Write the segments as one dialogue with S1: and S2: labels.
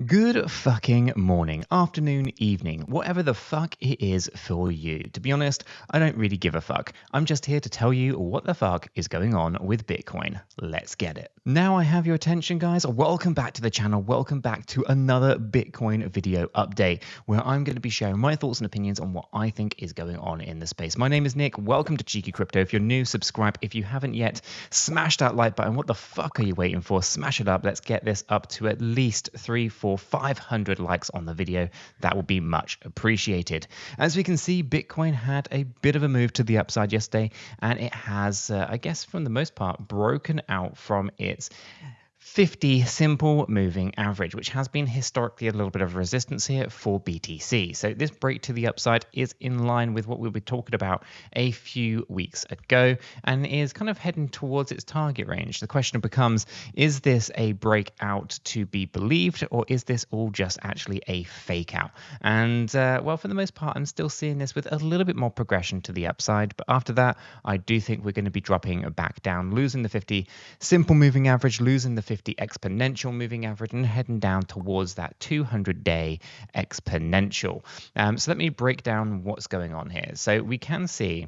S1: Good fucking morning, afternoon, evening, whatever the fuck it is for you. To be honest, I don't really give a fuck. I'm just here to tell you what the fuck is going on with Bitcoin. Let's get it. Now I have your attention, guys. Welcome back to the channel. Welcome back to another Bitcoin video update where I'm going to be sharing my thoughts and opinions on what I think is going on in the space. My name is Nick. Welcome to Cheeky Crypto. If you're new, subscribe. If you haven't yet, smash that like button. What the fuck are you waiting for? Smash it up. Let's get this up to at least 500 likes on the video. That would be much appreciated. As we can see, Bitcoin had a bit of a move to the upside yesterday, and it has, I guess, for the most part, broken out from its 50 simple moving average, which has been historically a little bit of resistance here for BTC. So this break to the upside is in line with what we were talking about a few weeks ago and is kind of heading towards its target range. The question becomes, is this a breakout to be believed, or is this all just actually a fake out? And well, for the most part, I'm still seeing this with a little bit more progression to the upside. But after that, I do think we're going to be dropping back down, losing the 50 simple moving average, losing the 50 exponential moving average, and heading down towards that 200-day exponential. So let me break down what's going on here. So we can see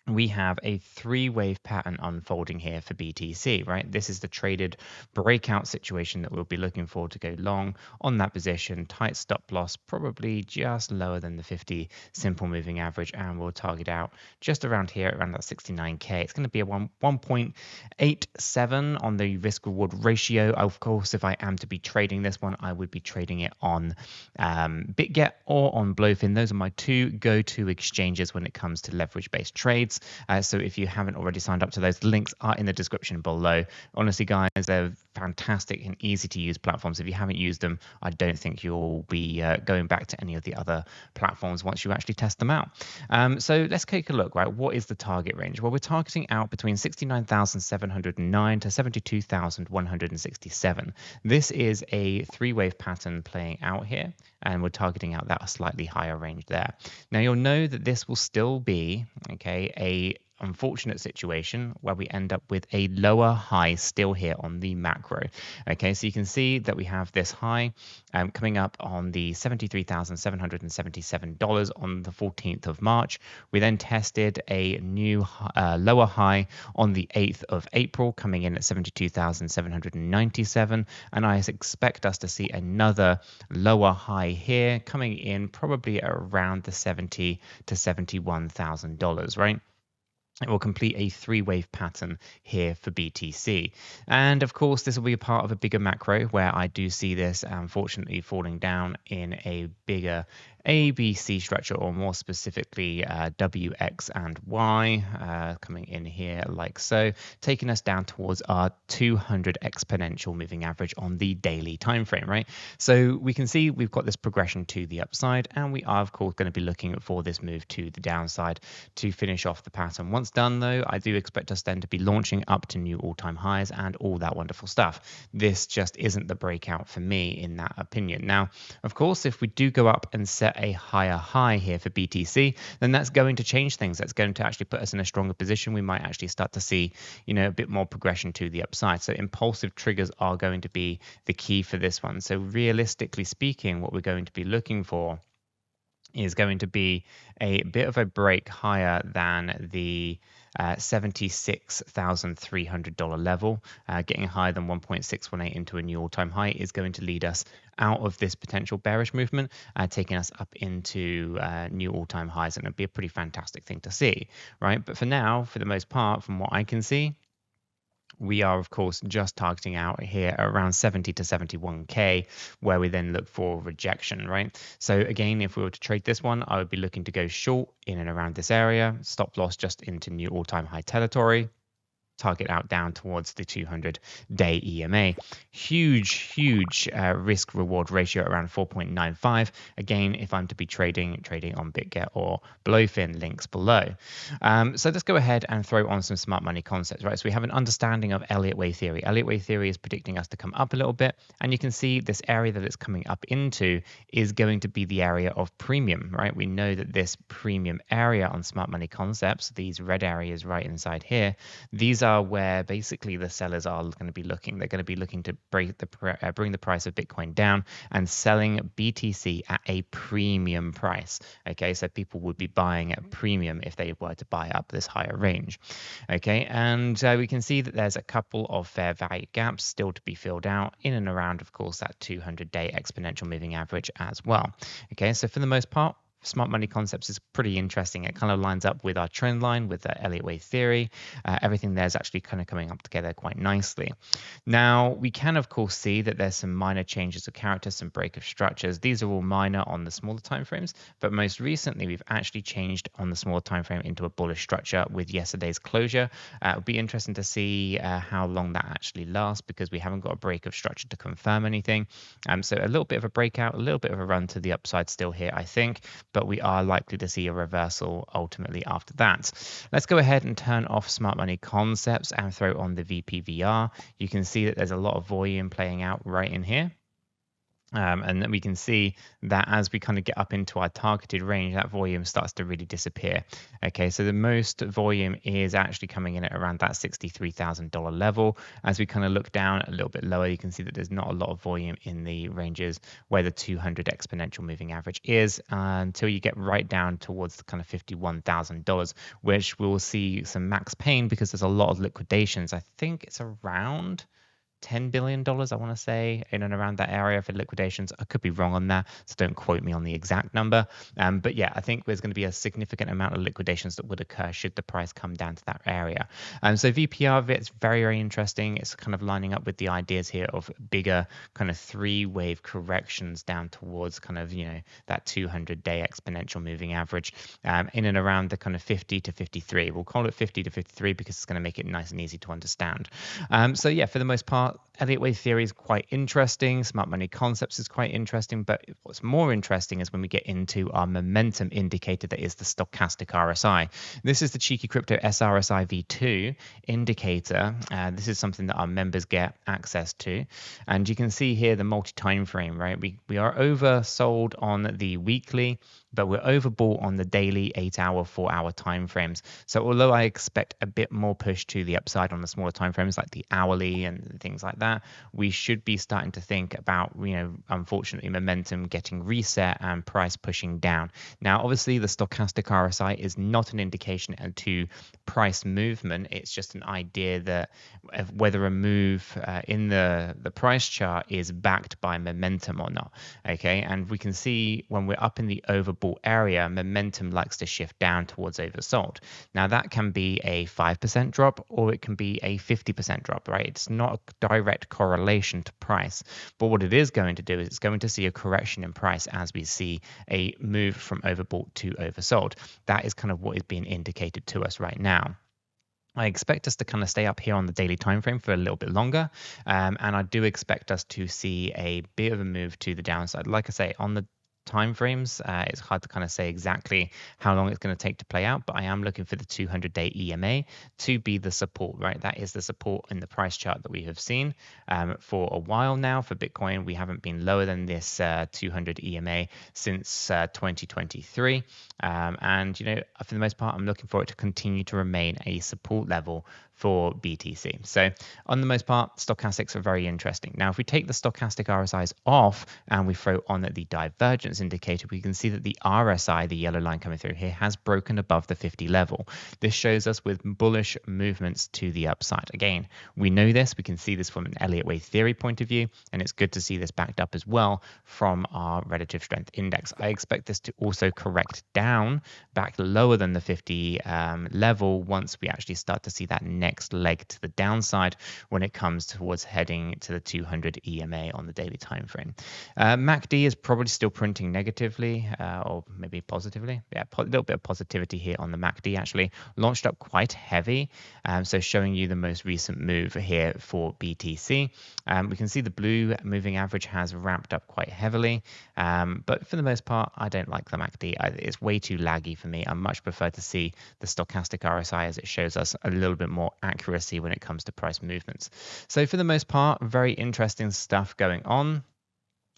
S1: we have a three-wave pattern unfolding here for BTC, right? This is the traded breakout situation that we'll be looking for to go long on that position. Tight stop loss, probably just lower than the 50 simple moving average, and we'll target out just around here, around that 69K. It's going to be a 1.87 on the risk-reward ratio. Of course, if I am to be trading this one, I would be trading it on BitGet or on Blowfin. Those are my two go-to exchanges when it comes to leverage-based trades. So if you haven't already signed up to those, the links are in the description below. Honestly, guys, they're fantastic and easy to use platforms. If you haven't used them, I don't think you'll be going back to any of the other platforms once you actually test them out. So let's take a look, right? What is the target range? Well, we're targeting out between 69,709 to 72,167. This is a three-wave pattern playing out here, and we're targeting out that slightly higher range there. Now, you'll know that this will still be, okay, a unfortunate situation where we end up with a lower high still here on the macro. Okay, so you can see that we have this high coming up on the $73,777 on the 14th of March. We then tested a new lower high on the 8th of April, coming in at 72,797, and I expect us to see another lower high here coming in probably around the $70,000 to $71,000, right? It will complete a three-wave pattern here for BTC. And of course, this will be a part of a bigger macro where I do see this unfortunately falling down in a bigger ABC structure, or more specifically W, X, and Y coming in here like so, taking us down towards our 200 exponential moving average on the daily time frame, right? So we can see we've got this progression to the upside, and we are of course going to be looking for this move to the downside to finish off the pattern. Once done though, I do expect us then to be launching up to new all-time highs and all that wonderful stuff. This just isn't the breakout for me in that opinion. Now, of course, if we do go up and set a higher high here for BTC, then that's going to change things. That's going to actually put us in a stronger position. We might actually start to see, you know, a bit more progression to the upside. So impulsive triggers are going to be the key for this one. So realistically speaking, what we're going to be looking for is going to be a bit of a break higher than the $76,300 level. Getting higher than 1.618 into a new all-time high is going to lead us out of this potential bearish movement, taking us up into new all-time highs, and it'd be a pretty fantastic thing to see, right? But for now, for the most part, from what I can see, we are, of course, just targeting out here around 70 to 71K, where we then look for rejection, right? So again, if we were to trade this one, I would be looking to go short in and around this area, stop loss just into new all-time high territory, target out down towards the 200-day EMA. Huge risk reward ratio around 4.95. Again, if I'm to be trading on BitGet or Blowfin, links below. So let's go ahead and throw on some smart money concepts, right? So we have an understanding of Elliott wave theory. Elliott wave theory is predicting us to come up a little bit, and you can see this area that it's coming up into is going to be the area of premium, right? We know that this premium area on smart money concepts, these red areas right inside here, these are where basically the sellers are going to be looking. They're going to be looking to bring the price of Bitcoin down and selling BTC at a premium price. Okay, so people would be buying at a premium if they were to buy up this higher range. Okay, and we can see that there's a couple of fair value gaps still to be filled out in and around, of course, that 200-day exponential moving average as well. Okay, so for the most part, smart money concepts is pretty interesting. It kind of lines up with our trend line, with the Elliott wave theory. Everything there is actually kind of coming up together quite nicely. Now, we can, of course, see that there's some minor changes of character, some break of structures. These are all minor on the smaller timeframes, but most recently, we've actually changed on the smaller timeframe into a bullish structure with yesterday's closure. It'll be interesting to see how long that actually lasts, because we haven't got a break of structure to confirm anything. So a little bit of a breakout, a little bit of a run to the upside still here, I think, but we are likely to see a reversal ultimately after that. Let's go ahead and turn off smart money concepts and throw on the VPVR. You can see that there's a lot of volume playing out right in here. And then we can see that as we kind of get up into our targeted range, that volume starts to really disappear. Okay, so the most volume is actually coming in at around that $63,000 level. As we kind of look down a little bit lower, you can see that there's not a lot of volume in the ranges where the 200 exponential moving average is, until you get right down towards the kind of $51,000, which we'll see some max pain because there's a lot of liquidations. I think it's around $10 billion, I want to say, in and around that area for liquidations. I could be wrong on that, so don't quote me on the exact number. But yeah, I think there's going to be a significant amount of liquidations that would occur should the price come down to that area. So VPR, it's very, very interesting. It's kind of lining up with the ideas here of bigger kind of three-wave corrections down towards kind of, that 200-day exponential moving average in and around the kind of 50 to 53. We'll call it 50 to 53 because it's going to make it nice and easy to understand. So yeah, for the most part, Elliott wave theory is quite interesting. Smart money concepts is quite interesting. But what's more interesting is when we get into our momentum indicator, that is the stochastic RSI. This is the Cheeky Crypto SRSI V2 indicator. This is something that our members get access to. And you can see here the multi-time frame, right? We are oversold on the weekly, but we're overbought on the daily 8-hour, 4-hour time frames. So although I expect a bit more push to the upside on the smaller time frames like the hourly and things like that, we should be starting to think about, unfortunately, momentum getting reset and price pushing down. Now, obviously, the stochastic RSI is not an indication to price movement. It's just an idea that whether a move in the price chart is backed by momentum or not. Okay, and we can see when we're up in the overbought area, momentum likes to shift down towards oversold. Now that can be a 5% drop or it can be a 50% drop, right? It's not a direct correlation to price, but what it is going to do is it's going to see a correction in price as we see a move from overbought to oversold. That is kind of what is being indicated to us right now. I expect us to kind of stay up here on the daily time frame for a little bit longer, and I do expect us to see a bit of a move to the downside. Like I say, on the time frames, it's hard to kind of say exactly how long it's going to take to play out, but I am looking for the 200-day EMA to be the support, right? That is the support in the price chart that we have seen for a while now. For Bitcoin, we haven't been lower than this 200 EMA since 2023. And, for the most part, I'm looking for it to continue to remain a support level for BTC. So on the most part, stochastics are very interesting. Now, if we take the stochastic RSIs off and we throw on the divergence indicator, we can see that the RSI, the yellow line coming through here, has broken above the 50 level. This shows us with bullish movements to the upside. Again, we know this. We can see this from an Elliott wave theory point of view, and it's good to see this backed up as well from our relative strength index. I expect this to also correct down back lower than the 50 level once we actually start to see that next leg to the downside when it comes towards heading to the 200 EMA on the daily time frame. MACD is probably still printing negatively or maybe positively. Yeah, a little bit of positivity here on the MACD, actually launched up quite heavy. So showing you the most recent move here for BTC. We can see the blue moving average has ramped up quite heavily, but for the most part, I don't like the MACD. It's way too laggy for me. I much prefer to see the stochastic RSI as it shows us a little bit more accuracy when it comes to price movements. So for the most part, very interesting stuff going on.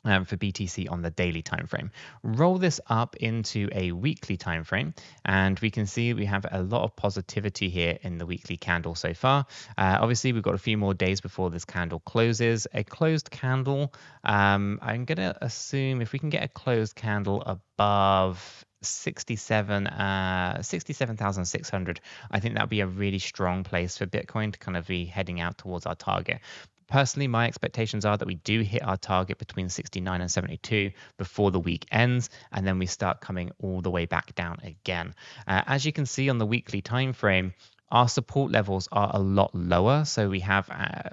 S1: for BTC on the daily time frame. Roll this up into a weekly time frame, and we can see we have a lot of positivity here in the weekly candle so far. Obviously, we've got a few more days before this candle closes. A closed candle, I'm going to assume if we can get a closed candle above 67,600, I think that would be a really strong place for Bitcoin to kind of be heading out towards our target. Personally, my expectations are that we do hit our target between 69 and 72 before the week ends, and then we start coming all the way back down again. As you can see on the weekly time frame, our support levels are a lot lower, so we have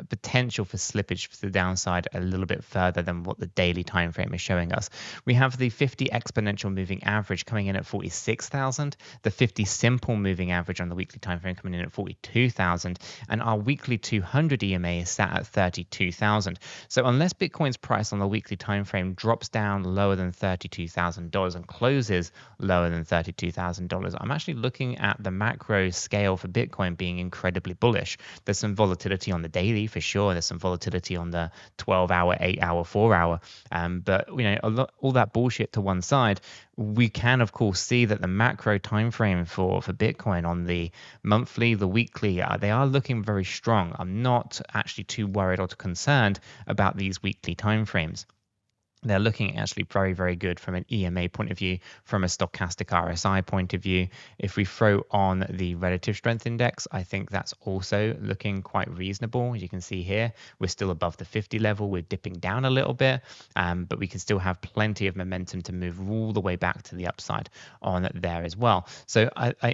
S1: potential for slippage to the downside a little bit further than what the daily time frame is showing us. We have the 50 exponential moving average coming in at 46,000, the 50 simple moving average on the weekly time frame coming in at 42,000, and our weekly 200 EMA is sat at 32,000. So unless Bitcoin's price on the weekly time frame drops down lower than $32,000 and closes lower than $32,000, I'm actually looking at the macro scale for Bitcoin being incredibly bullish. There's some volatility on the daily for sure. There's some volatility on the 12-hour, 8-hour, 4-hour. But all that bullshit to one side, we can of course see that the macro time frame for Bitcoin on the monthly, the weekly, they are looking very strong. I'm not actually too worried or too concerned about these weekly time frames. They're looking actually very, very good from an EMA point of view, from a stochastic RSI point of view. If we throw on the relative strength index, I think that's also looking quite reasonable. As you can see here, we're still above the 50 level. We're dipping down a little bit, but we can still have plenty of momentum to move all the way back to the upside on there as well. So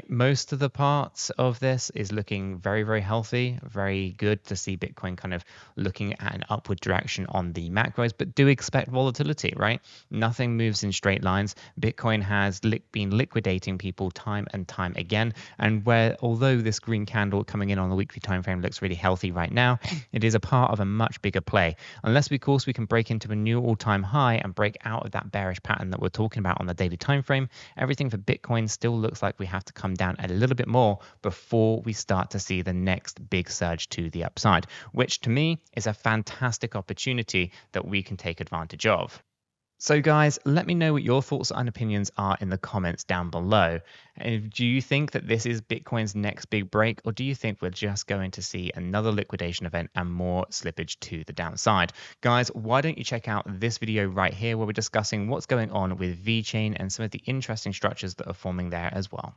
S1: most of the parts of this is looking very, very healthy, very good to see Bitcoin kind of looking at an upward direction on the macros, but do expect volatility. Right? Nothing moves in straight lines. Bitcoin has been liquidating people time and time again. And although this green candle coming in on the weekly time frame looks really healthy right now, it is a part of a much bigger play. Unless, of course, we can break into a new all-time high and break out of that bearish pattern that we're talking about on the daily time frame, everything for Bitcoin still looks like we have to come down a little bit more before we start to see the next big surge to the upside, which to me is a fantastic opportunity that we can take advantage of. So guys, let me know what your thoughts and opinions are in the comments down below. Do you think that this is Bitcoin's next big break, or do you think we're just going to see another liquidation event and more slippage to the downside? Guys, why don't you check out this video right here where we're discussing what's going on with VeChain and some of the interesting structures that are forming there as well.